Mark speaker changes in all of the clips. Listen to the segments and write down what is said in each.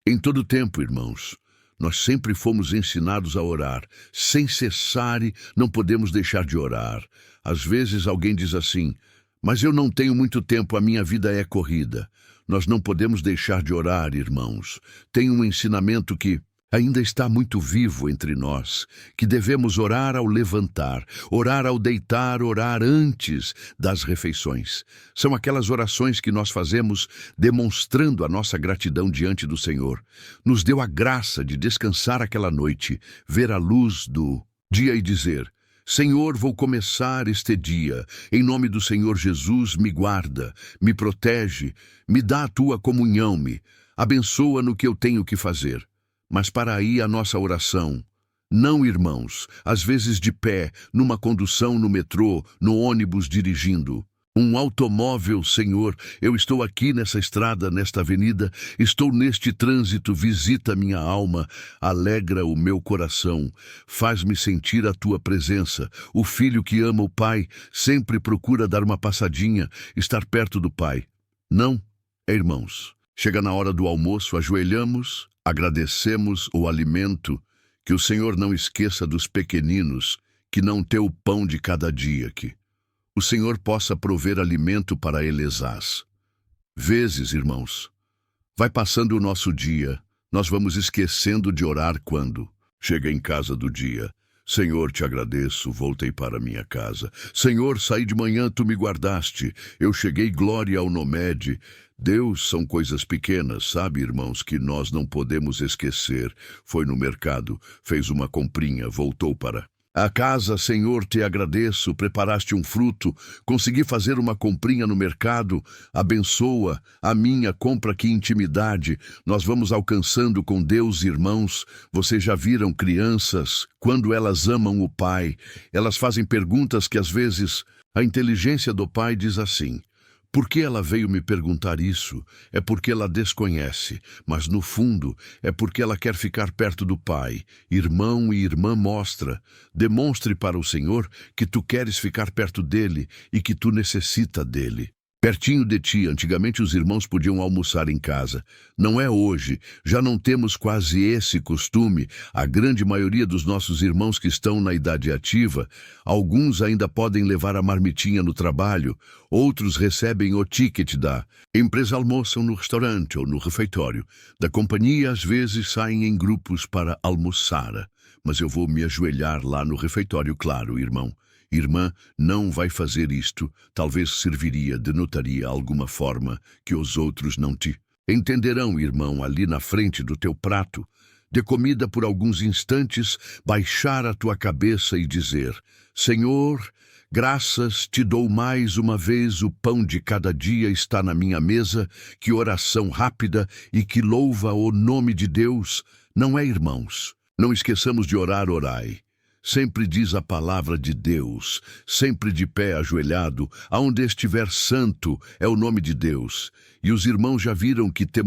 Speaker 1: Em todo tempo, irmãos, nós sempre fomos ensinados a orar. Sem cessar, não podemos deixar de orar. Às vezes alguém diz assim, mas eu não tenho muito tempo, a minha vida é corrida. Nós não podemos deixar de orar, irmãos. Tem um ensinamento que ainda está muito vivo entre nós, que devemos orar ao levantar, orar ao deitar, orar antes das refeições. São aquelas orações que nós fazemos demonstrando a nossa gratidão diante do Senhor. Nos deu a graça de descansar aquela noite, ver a luz do dia e dizer: Senhor, vou começar este dia. Em nome do Senhor Jesus, me guarda, me protege, me dá a tua comunhão, me abençoa no que eu tenho que fazer. Mas para aí a nossa oração. Não, irmãos, às vezes de pé, numa condução no metrô, no ônibus dirigindo. Um automóvel, Senhor, eu estou aqui nessa estrada, nesta avenida, estou neste trânsito, visita minha alma, alegra o meu coração, faz-me sentir a tua presença. O filho que ama o pai sempre procura dar uma passadinha, estar perto do pai. Não, irmãos, chega na hora do almoço, ajoelhamos, agradecemos o alimento, que o Senhor não esqueça dos pequeninos, que não têm o pão de cada dia, que o Senhor possa prover alimento para Elesás. Vezes, irmãos, vai passando o nosso dia, nós vamos esquecendo de orar quando chega em casa do dia. Senhor, te agradeço, voltei para minha casa. Senhor, saí de manhã, tu me guardaste. Eu cheguei, glória ao Nomed. Deus são coisas pequenas, sabe, irmãos, que nós não podemos esquecer. Foi no mercado, fez uma comprinha, voltou para a casa. Senhor, te agradeço, preparaste um fruto, consegui fazer uma comprinha no mercado, abençoa a minha compra, que intimidade nós vamos alcançando com Deus, irmãos. Vocês já viram crianças, quando elas amam o pai, elas fazem perguntas que às vezes a inteligência do pai diz assim: por que ela veio me perguntar isso? É porque ela desconhece, mas no fundo é porque ela quer ficar perto do Pai. Irmão e irmã, demonstre para o Senhor que tu queres ficar perto dele e que tu necessita dele. Pertinho de ti, antigamente os irmãos podiam almoçar em casa. Não é hoje, já não temos quase esse costume. A grande maioria dos nossos irmãos que estão na idade ativa, alguns ainda podem levar a marmitinha no trabalho, outros recebem o ticket da empresa, almoçam no restaurante ou no refeitório. Da companhia, às vezes saem em grupos para almoçar. Mas eu vou me ajoelhar lá no refeitório, claro, irmão. Irmã, não vai fazer isto, talvez serviria, denotaria alguma forma que os outros não te entenderão, irmão, ali na frente do teu prato de comida por alguns instantes, baixar a tua cabeça e dizer: Senhor, graças te dou mais uma vez, o pão de cada dia está na minha mesa. Que oração rápida e que louva o nome de Deus, não é, irmãos? Não esqueçamos de orar, orai. Sempre diz a palavra de Deus, sempre de pé ajoelhado, aonde estiver santo é o nome de Deus. E os irmãos já viram que tem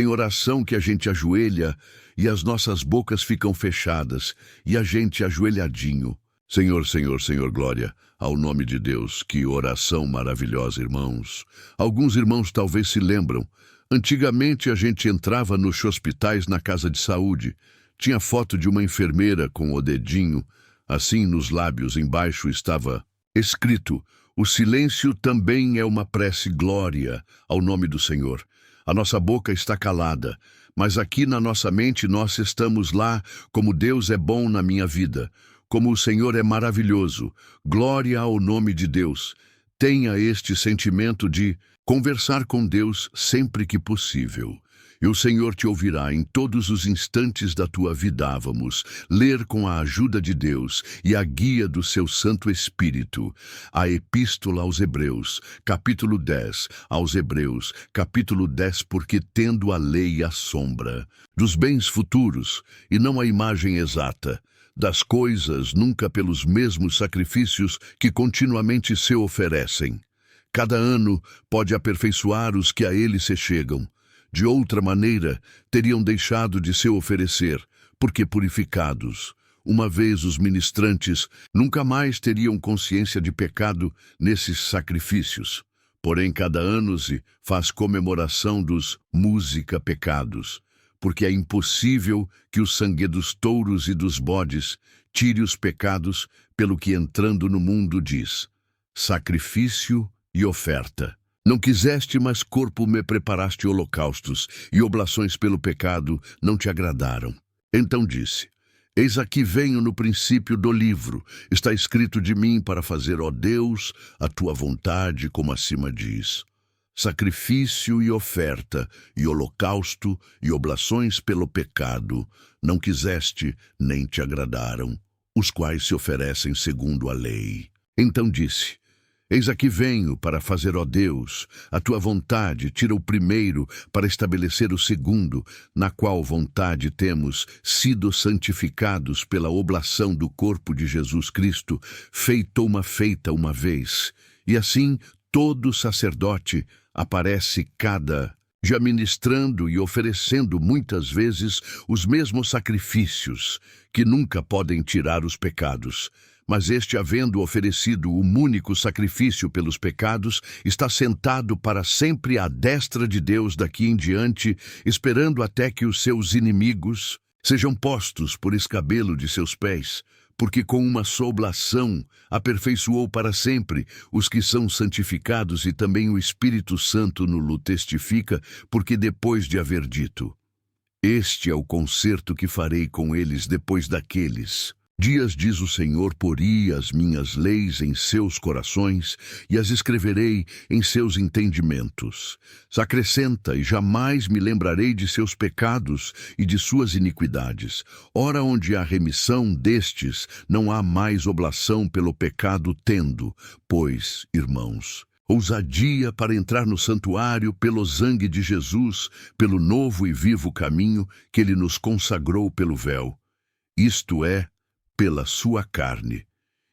Speaker 1: oração que a gente ajoelha e as nossas bocas ficam fechadas e a gente ajoelhadinho. Senhor, Senhor, Senhor, glória ao nome de Deus. Que oração maravilhosa, irmãos. Alguns irmãos talvez se lembram, antigamente a gente entrava nos hospitais, na casa de saúde. Tinha foto de uma enfermeira com o dedinho, assim nos lábios, embaixo estava escrito: o silêncio também é uma prece, glória ao nome do Senhor. A nossa boca está calada, mas aqui na nossa mente nós estamos lá, como Deus é bom na minha vida, como o Senhor é maravilhoso, glória ao nome de Deus. Tenha este sentimento de conversar com Deus sempre que possível. E o Senhor te ouvirá em todos os instantes da tua vida. Vamos ler com a ajuda de Deus e a guia do seu Santo Espírito a Epístola aos Hebreus, capítulo 10, aos Hebreus, capítulo 10, porque tendo a lei a sombra dos bens futuros e não a imagem exata das coisas, nunca pelos mesmos sacrifícios que continuamente se oferecem. Cada ano pode aperfeiçoar os que a ele se chegam. De outra maneira, teriam deixado de se oferecer, porque purificados, uma vez os ministrantes, nunca mais teriam consciência de pecado nesses sacrifícios. Porém, cada ano se faz comemoração dos música pecados, porque é impossível que o sangue dos touros e dos bodes tire os pecados, pelo que entrando no mundo diz: sacrifício e oferta. Não quiseste, mas corpo me preparaste holocaustos, e oblações pelo pecado não te agradaram. Então disse: eis aqui venho no princípio do livro, está escrito de mim para fazer, ó Deus, a tua vontade, como acima diz. Sacrifício e oferta, e holocausto, e oblações pelo pecado, não quiseste, nem te agradaram, os quais se oferecem segundo a lei. Então disse: eis aqui venho para fazer, ó Deus, a tua vontade, tira o primeiro para estabelecer o segundo, na qual vontade temos sido santificados pela oblação do corpo de Jesus Cristo, feita uma vez. E assim todo sacerdote aparece já ministrando e oferecendo muitas vezes os mesmos sacrifícios, que nunca podem tirar os pecados. Mas este, havendo oferecido o único sacrifício pelos pecados, está sentado para sempre à destra de Deus daqui em diante, esperando até que os seus inimigos sejam postos por escabelo de seus pés, porque com uma só oblação aperfeiçoou para sempre os que são santificados, e também o Espírito Santo nulo testifica, porque depois de haver dito: este é o concerto que farei com eles depois daqueles dias, diz o Senhor, porei as minhas leis em seus corações e as escreverei em seus entendimentos. Acrescenta: e jamais me lembrarei de seus pecados e de suas iniquidades. Ora, onde há remissão destes, não há mais oblação pelo pecado, tendo, pois, irmãos, ousadia para entrar no santuário pelo sangue de Jesus, pelo novo e vivo caminho que ele nos consagrou pelo véu, isto é, pela sua carne.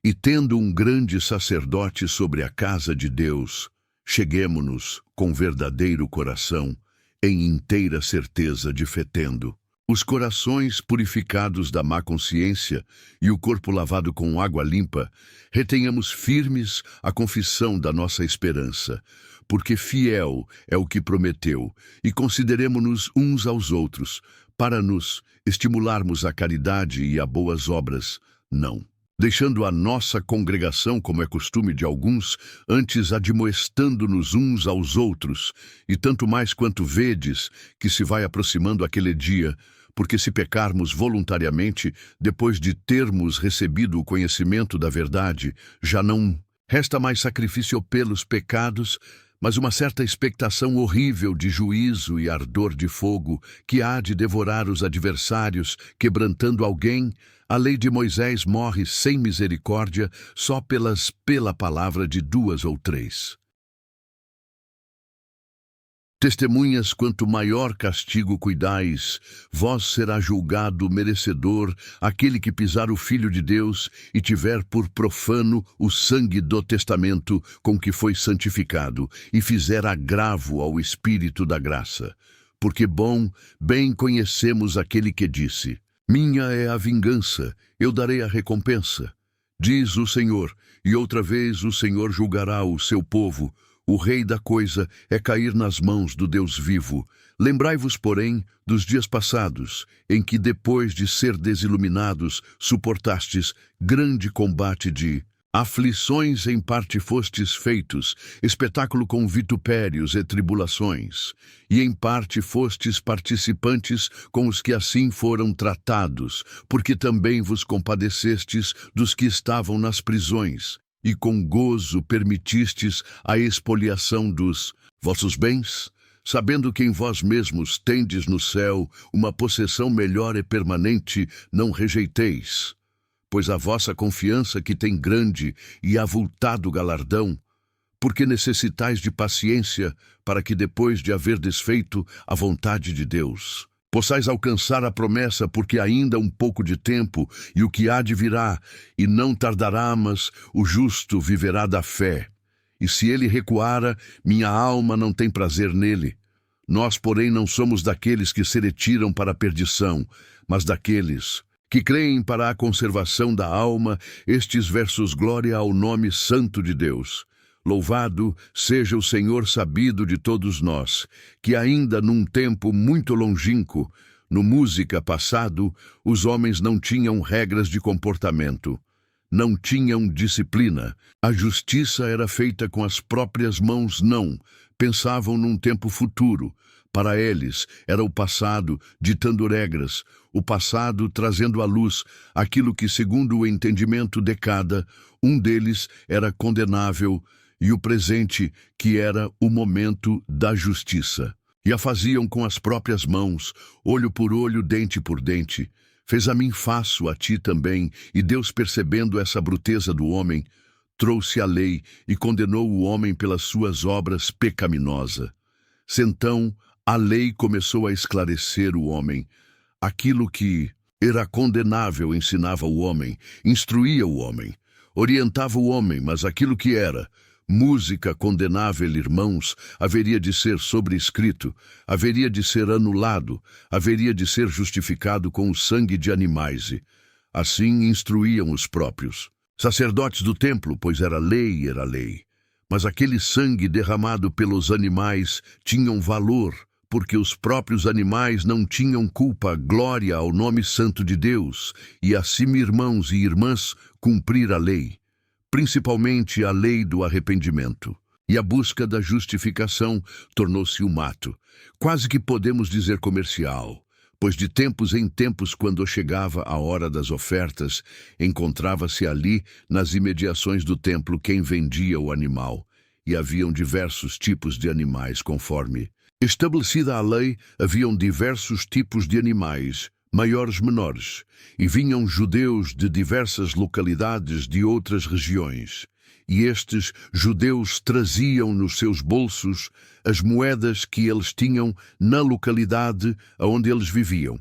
Speaker 1: E tendo um grande sacerdote sobre a casa de Deus, cheguemo-nos com verdadeiro coração, em inteira certeza de fé tendo os corações purificados da má consciência e o corpo lavado com água limpa, retenhamos firmes a confissão da nossa esperança, porque fiel é o que prometeu, e consideremo-nos uns aos outros, para nos estimularmos à caridade e a boas obras, não deixando a nossa congregação, como é costume de alguns, antes admoestando-nos uns aos outros, e tanto mais quanto vedes que se vai aproximando aquele dia, porque se pecarmos voluntariamente, depois de termos recebido o conhecimento da verdade, já não resta mais sacrifício pelos pecados, mas uma certa expectação horrível de juízo e ardor de fogo, que há de devorar os adversários, quebrantando alguém. A lei de Moisés morre sem misericórdia, só pela palavra de 2 ou 3 testemunhas. Quanto maior castigo cuidais, vós será julgado merecedor aquele que pisar o Filho de Deus e tiver por profano o sangue do testamento com que foi santificado, e fizer agravo ao Espírito da graça. Porque bem conhecemos aquele que disse: minha é a vingança, eu darei a recompensa, diz o Senhor. E outra vez o Senhor julgará o seu povo. O rei da coisa é cair nas mãos do Deus vivo. Lembrai-vos, porém, dos dias passados, em que, depois de ser desiluminados, suportastes grande combate de aflições, em parte fostes feitos, espetáculo com vitupérios e tribulações, e em parte fostes participantes com os que assim foram tratados, porque também vos compadecestes dos que estavam nas prisões, e com gozo permitistes a expoliação dos vossos bens, sabendo que em vós mesmos tendes no céu uma possessão melhor e permanente, não rejeiteis. Pois a vossa confiança, que tem grande e avultado galardão, porque necessitais de paciência, para que depois de haver desfeito a vontade de Deus, possais alcançar a promessa, porque ainda um pouco de tempo, e o que há de virá, e não tardará, mas o justo viverá da fé. E se ele recuara, minha alma não tem prazer nele. Nós, porém, não somos daqueles que se retiram para a perdição, mas daqueles que creem para a conservação da alma. Estes versos: glória ao nome santo de Deus. Louvado seja o Senhor sabido de todos nós, que ainda num tempo muito longínquo, no música passado, os homens não tinham regras de comportamento, não tinham disciplina. A justiça era feita com as próprias mãos, não. Pensavam num tempo futuro. Para eles, era o passado ditando regras, o passado trazendo à luz aquilo que, segundo o entendimento de cada um deles, era condenável, e o presente, que era o momento da justiça. E a faziam com as próprias mãos, olho por olho, dente por dente. Fez a mim, faço a ti também. E Deus, percebendo essa bruteza do homem, trouxe a lei e condenou o homem pelas suas obras pecaminosas. Então, a lei começou a esclarecer o homem. Aquilo que era condenável ensinava o homem, instruía o homem, orientava o homem, mas aquilo que era música condenável, irmãos, haveria de ser sobrescrito, haveria de ser anulado, haveria de ser justificado com o sangue de animais. E assim instruíam os próprios sacerdotes do templo, pois era lei. Mas aquele sangue derramado pelos animais tinha um valor, porque os próprios animais não tinham culpa. Glória ao nome santo de Deus, e assim, irmãos e irmãs, cumprir a lei, principalmente a lei do arrependimento. E a busca da justificação tornou-se um ato, quase que podemos dizer comercial, pois de tempos em tempos, quando chegava a hora das ofertas, encontrava-se ali, nas imediações do templo, quem vendia o animal, e haviam diversos tipos de animais conforme estabelecida a lei. Haviam diversos tipos de animais, maiores, menores, e vinham judeus de diversas localidades de outras regiões. E estes judeus traziam nos seus bolsos as moedas que eles tinham na localidade onde eles viviam.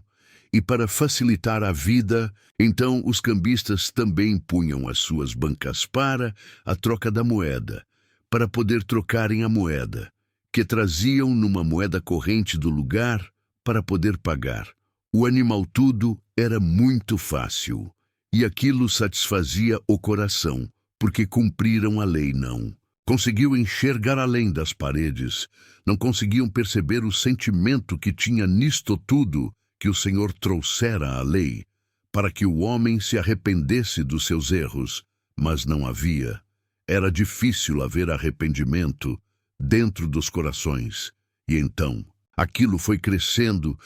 Speaker 1: E para facilitar a vida, então os cambistas também punham as suas bancas para a troca da moeda, para poder trocarem a moeda, que traziam numa moeda corrente do lugar para poder pagar. O animal, tudo era muito fácil, e aquilo satisfazia o coração, porque cumpriram a lei. Não conseguiam enxergar além das paredes, não conseguiam perceber o sentimento que tinha nisto tudo, que o Senhor trouxera a lei, para que o homem se arrependesse dos seus erros, mas não havia. Era difícil haver arrependimento dentro dos corações. E então, aquilo foi crescendo,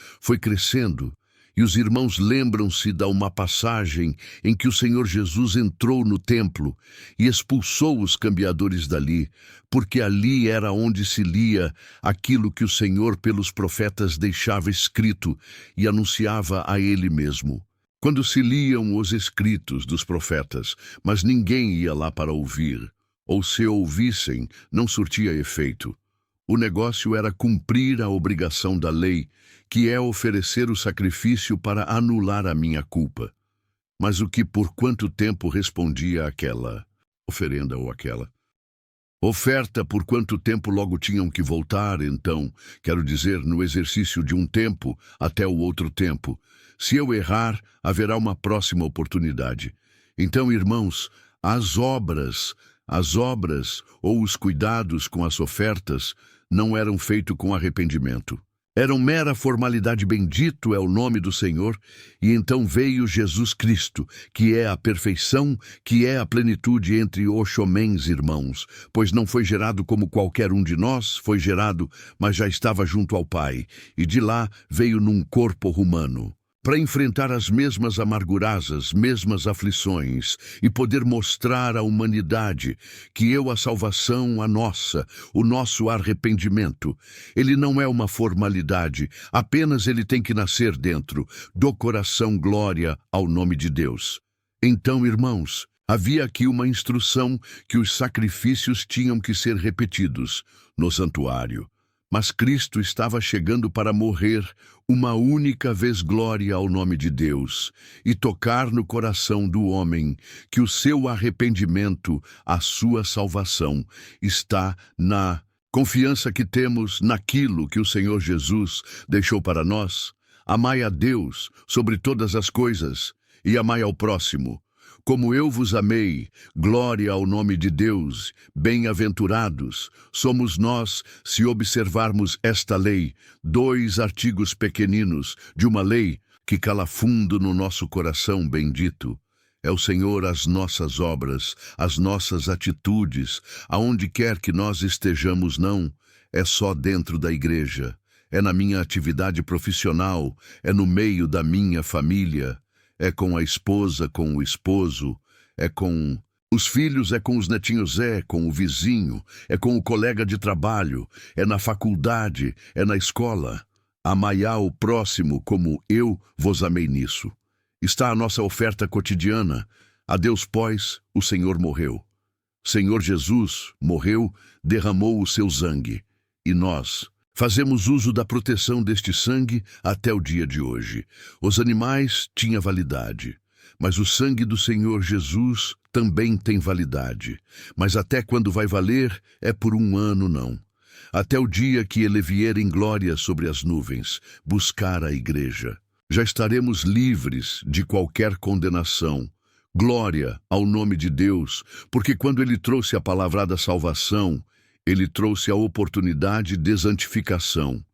Speaker 1: e os irmãos lembram-se de uma passagem em que o Senhor Jesus entrou no templo e expulsou os cambiadores dali, porque ali era onde se lia aquilo que o Senhor pelos profetas deixava escrito e anunciava a ele mesmo. Quando se liam os escritos dos profetas, mas ninguém ia lá para ouvir, ou se ouvissem, não surtia efeito. O negócio era cumprir a obrigação da lei, que é oferecer o sacrifício para anular a minha culpa. Mas o que por quanto tempo respondia aquela oferenda ou aquela oferta, por quanto tempo logo tinham que voltar, então, quero dizer, no exercício de um tempo até o outro tempo. Se eu errar, haverá uma próxima oportunidade. Então, irmãos, as obras ou os cuidados com as ofertas não eram feitos com arrependimento. Eram mera formalidade. Bendito é o nome do Senhor. E então veio Jesus Cristo, que é a perfeição, que é a plenitude entre os homens, irmãos, pois não foi gerado como qualquer um de nós, foi gerado, mas já estava junto ao Pai, e de lá veio num corpo humano, para enfrentar as mesmas amargurazas, mesmas aflições, e poder mostrar à humanidade que a salvação, o nosso arrependimento, ele não é uma formalidade, apenas ele tem que nascer dentro do coração. Glória ao nome de Deus. Então, irmãos, havia aqui uma instrução que os sacrifícios tinham que ser repetidos no santuário. Mas Cristo estava chegando para morrer uma única vez. Glória ao nome de Deus, e tocar no coração do homem que o seu arrependimento, a sua salvação, está na confiança que temos naquilo que o Senhor Jesus deixou para nós. Amai a Deus sobre todas as coisas e amai ao próximo como eu vos amei, glória ao nome de Deus, bem-aventurados somos nós se observarmos esta lei, 2 artigos pequeninos de uma lei que cala fundo no nosso coração bendito. É o Senhor as nossas obras, as nossas atitudes, aonde quer que nós estejamos, não é só dentro da igreja, é na minha atividade profissional, é no meio da minha família, é com a esposa, com o esposo, é com os filhos, é com os netinhos, é com o vizinho, é com o colega de trabalho, é na faculdade, é na escola. Amai o próximo como eu vos amei nisso. Está a nossa oferta cotidiana. A Deus, pois, o Senhor morreu. Senhor Jesus morreu, derramou o seu sangue. E nós fazemos uso da proteção deste sangue até o dia de hoje. Os animais tinham validade, mas o sangue do Senhor Jesus também tem validade. Mas até quando vai valer, é por 1 ano não. Até o dia que ele vier em glória sobre as nuvens, buscar a igreja. Já estaremos livres de qualquer condenação. Glória ao nome de Deus, porque quando ele trouxe a palavra salvação, ele trouxe a oportunidade de santificação.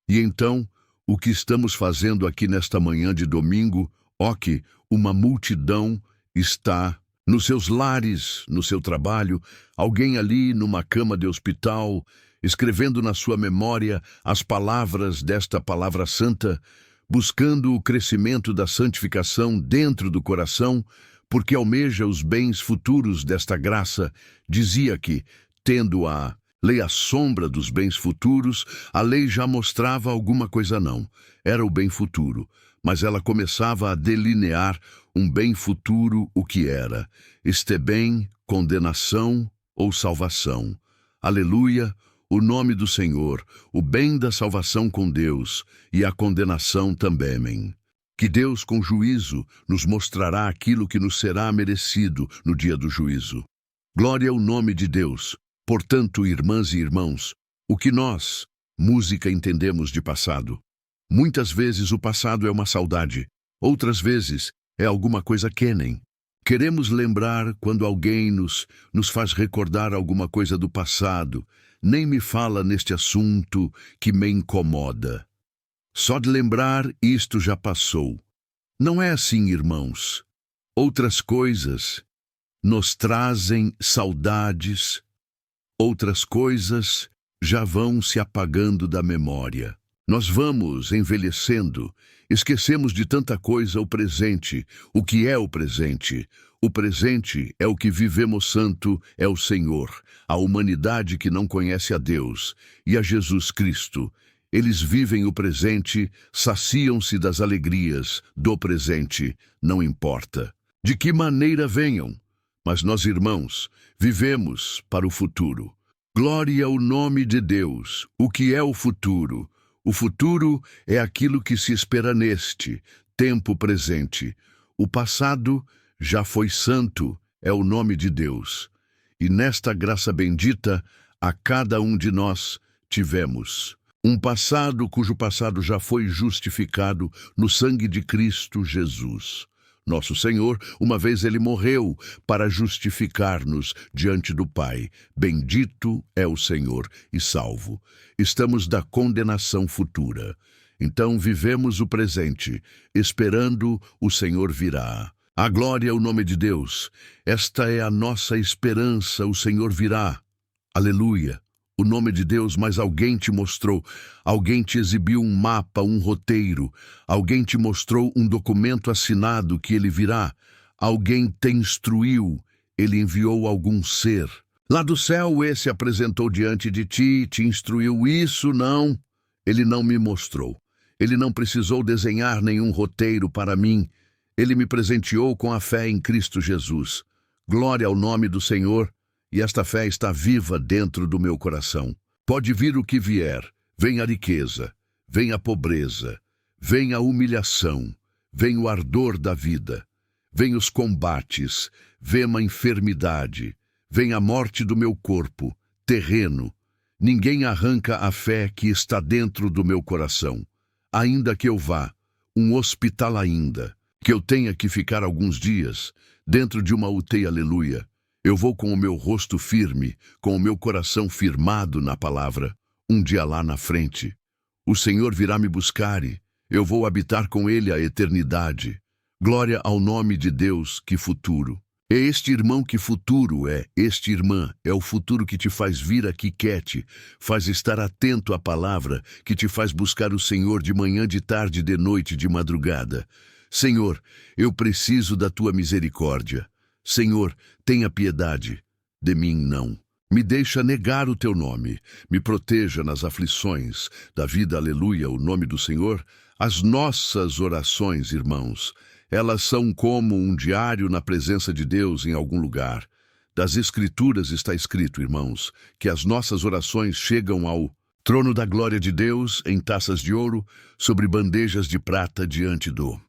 Speaker 1: E então, o que estamos fazendo aqui nesta manhã de domingo, que uma multidão está nos seus lares, no seu trabalho, alguém ali numa cama de hospital, escrevendo na sua memória as palavras desta palavra santa, buscando o crescimento da santificação dentro do coração, porque almeja os bens futuros desta graça. Dizia que, tendo a lei à sombra dos bens futuros, a lei já mostrava alguma coisa não. Era o bem futuro, mas ela começava a delinear um bem futuro o que era. Este bem, condenação ou salvação. Aleluia! O nome do Senhor, o bem da salvação com Deus e a condenação também. Que Deus, com juízo, nos mostrará aquilo que nos será merecido no dia do juízo. Glória ao nome de Deus. Portanto, irmãs e irmãos, o que nós, música, entendemos de passado. Muitas vezes o passado é uma saudade, outras vezes é alguma coisa que nem. Queremos lembrar quando alguém nos faz recordar alguma coisa do passado. Nem me fala neste assunto que me incomoda. Só de lembrar isto já passou. Não é assim, irmãos. Outras coisas nos trazem saudades, outras coisas já vão se apagando da memória. Nós vamos envelhecendo, esquecemos de tanta coisa o presente. O que é o presente? O presente é o que vivemos santo, é o Senhor, a humanidade que não conhece a Deus e a Jesus Cristo. Eles vivem o presente, saciam-se das alegrias do presente, não importa de que maneira venham. Mas nós, irmãos, vivemos para o futuro. Glória ao nome de Deus. O que é o futuro? O futuro é aquilo que se espera neste tempo presente. O passado já foi santo, é o nome de Deus. E nesta graça bendita, a cada um de nós tivemos um passado cujo passado já foi justificado no sangue de Cristo Jesus. Nosso Senhor, uma vez ele morreu para justificar-nos diante do Pai. Bendito é o Senhor e salvo. Estamos da condenação futura. Então vivemos o presente, esperando o Senhor virá. A glória ao nome de Deus. Esta é a nossa esperança, o Senhor virá. Aleluia. O nome de Deus, mas alguém te mostrou, alguém te exibiu um mapa, um roteiro, alguém te mostrou um documento assinado que ele virá, alguém te instruiu, ele enviou algum ser. Lá do céu, esse apresentou diante de ti, te instruiu isso, não. Ele não me mostrou. Ele não precisou desenhar nenhum roteiro para mim. Ele me presenteou com a fé em Cristo Jesus. Glória ao nome do Senhor. E esta fé está viva dentro do meu coração. Pode vir o que vier, vem a riqueza, vem a pobreza, vem a humilhação, vem o ardor da vida, vem os combates, vem a enfermidade, vem a morte do meu corpo, terreno. Ninguém arranca a fé que está dentro do meu coração. Ainda que eu vá, um hospital ainda, que eu tenha que ficar alguns dias dentro de uma UTI, aleluia. Eu vou com o meu rosto firme, com o meu coração firmado na palavra. Um dia lá na frente, o Senhor virá me buscar e eu vou habitar com Ele a eternidade. Glória ao nome de Deus, que futuro. É este irmão que futuro é, este irmã é o futuro que te faz vir aqui quete, faz estar atento à palavra, que te faz buscar o Senhor de manhã, de tarde, de noite, de madrugada. Senhor, eu preciso da tua misericórdia. Senhor, tenha piedade de mim, não. Me deixa negar o teu nome, me proteja nas aflições da vida, aleluia, o nome do Senhor. As nossas orações, irmãos, elas são como um diário na presença de Deus em algum lugar. Das Escrituras está escrito, irmãos, que as nossas orações chegam ao trono da glória de Deus em taças de ouro, sobre bandejas de prata diante do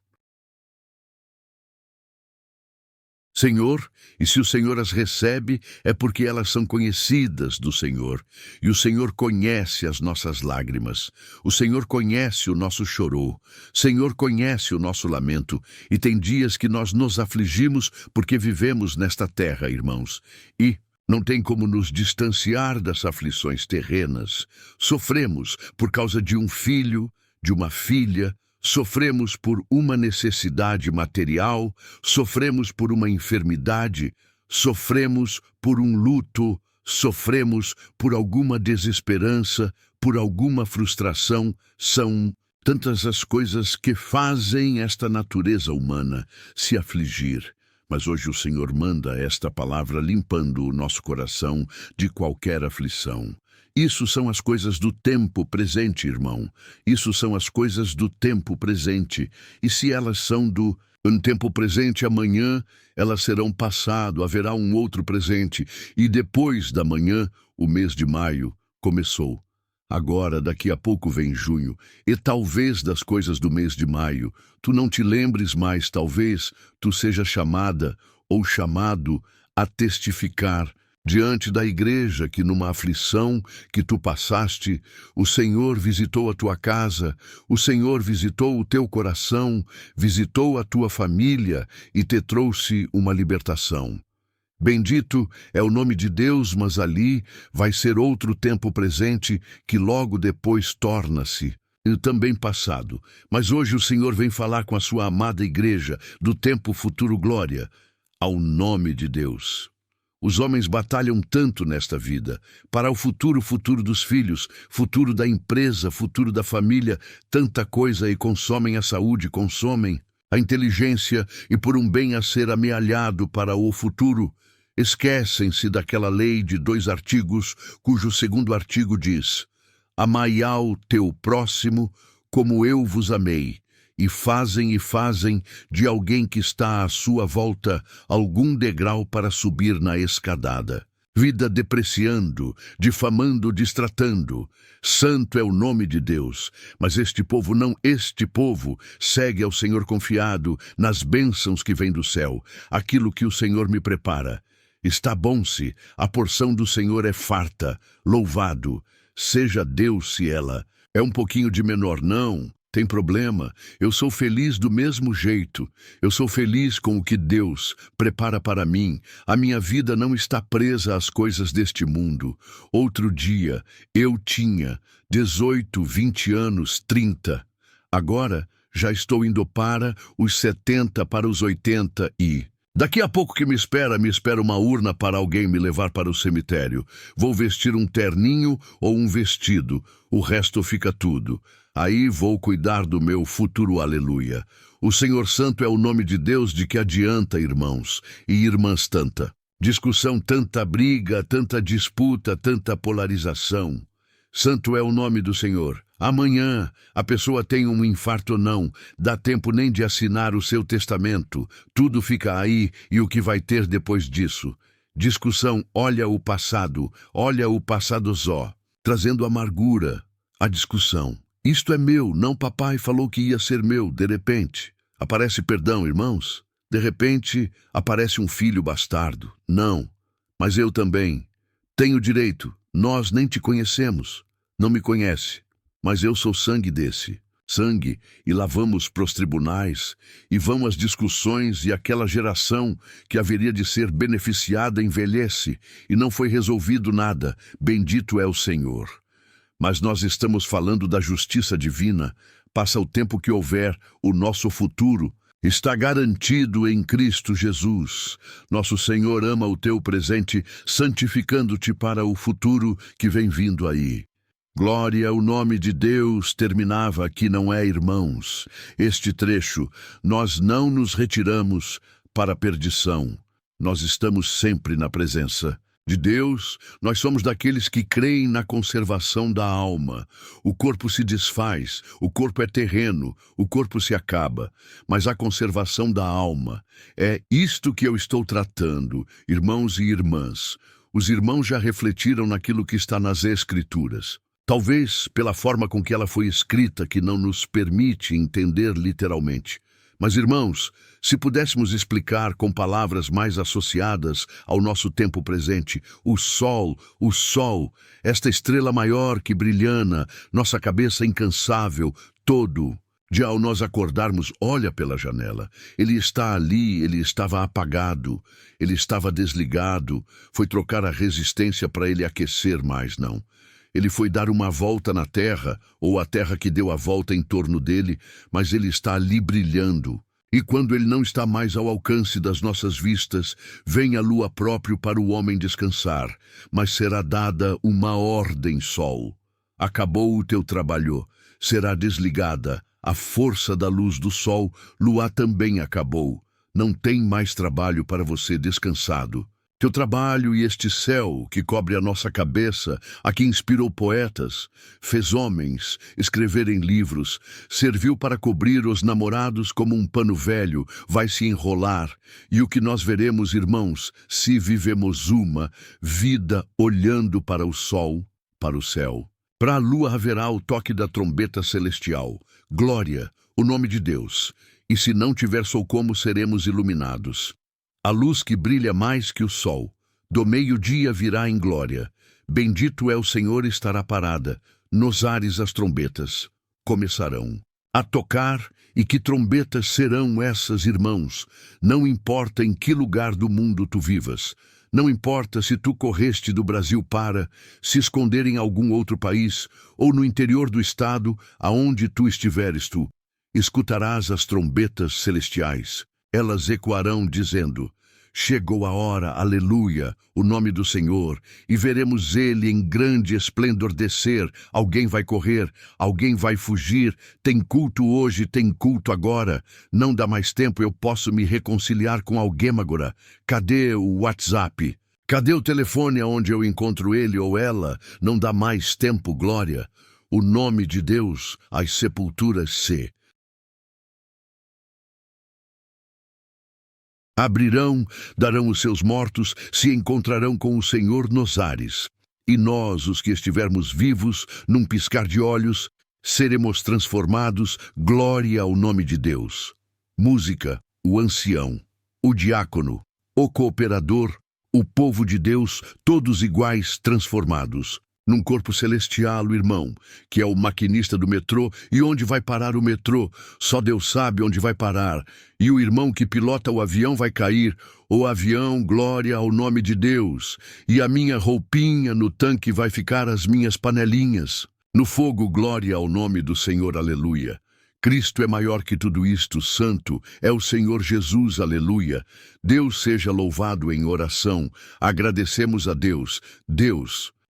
Speaker 1: Senhor, e se o Senhor as recebe, é porque elas são conhecidas do Senhor, e o Senhor conhece as nossas lágrimas, o Senhor conhece o nosso chorô, o Senhor conhece o nosso lamento, e tem dias que nós nos afligimos porque vivemos nesta terra, irmãos, e não tem como nos distanciar das aflições terrenas. Sofremos por causa de um filho, de uma filha, sofremos por uma necessidade material, sofremos por uma enfermidade, sofremos por um luto, sofremos por alguma desesperança, por alguma frustração. São tantas as coisas que fazem esta natureza humana se afligir. Mas hoje o Senhor manda esta palavra limpando o nosso coração de qualquer aflição. Isso são as coisas do tempo presente, irmão. Isso são as coisas do tempo presente. E se elas são do tempo presente, amanhã elas serão passado, haverá um outro presente. E depois da manhã, o mês de maio começou. Agora, daqui a pouco vem junho, e talvez das coisas do mês de maio, tu não te lembres mais, talvez tu seja chamada ou chamado a testificar diante da igreja que numa aflição que tu passaste, o Senhor visitou a tua casa, o Senhor visitou o teu coração, visitou a tua família e te trouxe uma libertação. Bendito é o nome de Deus, mas ali vai ser outro tempo presente que logo depois torna-se também passado. Mas hoje o Senhor vem falar com a sua amada igreja do tempo futuro, glória ao nome de Deus. Os homens batalham tanto nesta vida, para o futuro dos filhos, futuro da empresa, futuro da família, tanta coisa, e consomem a saúde, consomem a inteligência, e por um bem a ser amealhado para o futuro, esquecem-se daquela lei de 2 artigos, cujo 2º artigo diz: amai ao teu próximo como eu vos amei. E fazem de alguém que está à sua volta algum degrau para subir na escadada. Vida depreciando, difamando, distratando. Santo é o nome de Deus, mas este povo segue ao Senhor confiado nas bênçãos que vêm do céu, aquilo que o Senhor me prepara. Está bom-se, a porção do Senhor é farta, louvado. Seja Deus se ela é um pouquinho de menor, não tem problema, eu sou feliz do mesmo jeito, eu sou feliz com o que Deus prepara para mim, a minha vida não está presa às coisas deste mundo. Outro dia eu tinha 18, 20 anos, 30, agora já estou indo para os 70, para os 80 e... daqui a pouco que me espera uma urna para alguém me levar para o cemitério. Vou vestir um terninho ou um vestido, o resto fica tudo. Aí vou cuidar do meu futuro, aleluia. O Senhor Santo é o nome de Deus, de que adianta, irmãos e irmãs, tanta discussão, tanta briga, tanta disputa, tanta polarização. Santo é o nome do Senhor. Amanhã a pessoa tem um infarto ou não, dá tempo nem de assinar o seu testamento, tudo fica aí, e o que vai ter depois disso? Discussão, olha o passado Zó, trazendo amargura, a discussão. Isto é meu, não papai falou que ia ser meu, de repente. Aparece perdão, irmãos? De repente aparece um filho bastardo. Não, mas eu também tenho direito, nós nem te conhecemos, não me conhece. Mas eu sou sangue desse. sangue e lavamos pros tribunais, e vão as discussões, e aquela geração que haveria de ser beneficiada envelhece, e não foi resolvido nada. Bendito é o Senhor. Mas nós estamos falando da justiça divina. Passa o tempo que houver, o nosso futuro está garantido em Cristo Jesus. Nosso Senhor ama o teu presente, santificando-te para o futuro que vem vindo aí. Glória ao nome de Deus. Terminava aqui, não é, irmãos? Este trecho, nós não nos retiramos para a perdição. Nós estamos sempre na presença de Deus. Nós somos daqueles que creem na conservação da alma. O corpo se desfaz, o corpo é terreno, o corpo se acaba, mas a conservação da alma é isto que eu estou tratando, irmãos e irmãs. Os irmãos já refletiram naquilo que está nas Escrituras. Talvez pela forma com que ela foi escrita, que não nos permite entender literalmente. Mas, irmãos, se pudéssemos explicar com palavras mais associadas ao nosso tempo presente, o sol, esta estrela maior que brilhana, nossa cabeça incansável, todo dia ao nós acordarmos, olha pela janela. Ele está ali, ele estava apagado, ele estava desligado, foi trocar a resistência para ele aquecer mais, não. Ele foi dar uma volta na terra, ou a terra que deu a volta em torno dele, mas ele está ali brilhando. E quando ele não está mais ao alcance das nossas vistas, vem a lua próprio para o homem descansar, mas será dada uma ordem, sol. Acabou o teu trabalho, será desligada a força da luz do sol, lua também acabou. Não tem mais trabalho para você descansado. Teu trabalho e este céu que cobre a nossa cabeça, a que inspirou poetas, fez homens escreverem livros, serviu para cobrir os namorados como um pano velho, vai se enrolar. E o que nós veremos, irmãos, se vivemos uma vida olhando para o sol, para o céu. Para a lua haverá o toque da trombeta celestial. Glória, o nome de Deus. E se não tiver sol, como seremos iluminados? A luz que brilha mais que o sol, do meio-dia virá em glória. Bendito é o Senhor, estará parada. Nos ares as trombetas começarão a tocar. E que trombetas serão essas, irmãos? Não importa em que lugar do mundo tu vivas. Não importa se tu correste do Brasil para se esconder em algum outro país, ou no interior do estado, aonde tu estiveres tu. Escutarás as trombetas celestiais. Elas ecoarão dizendo: chegou a hora, aleluia, o nome do Senhor, e veremos ele em grande esplendor descer. Alguém vai correr, alguém vai fugir. Tem culto hoje, tem culto agora. Não dá mais tempo, eu posso me reconciliar com alguém agora. Cadê o WhatsApp? Cadê o telefone aonde eu encontro ele ou ela? Não dá mais tempo, glória. O nome de Deus, as sepulturas se abrirão, darão os seus mortos, se encontrarão com o Senhor nos ares. E nós, os que estivermos vivos, num piscar de olhos, seremos transformados. Glória ao nome de Deus. Música, o ancião, o diácono, o cooperador, o povo de Deus, todos iguais, transformados. Num corpo celestial, o irmão, que é o maquinista do metrô. E onde vai parar o metrô? Só Deus sabe onde vai parar. E o irmão que pilota o avião vai cair. O avião, glória ao nome de Deus. E a minha roupinha no tanque vai ficar as minhas panelinhas. No fogo, glória ao nome do Senhor, aleluia. Cristo é maior que tudo isto, santo é o Senhor Jesus, aleluia. Deus seja louvado em oração. Agradecemos a Deus. Deus,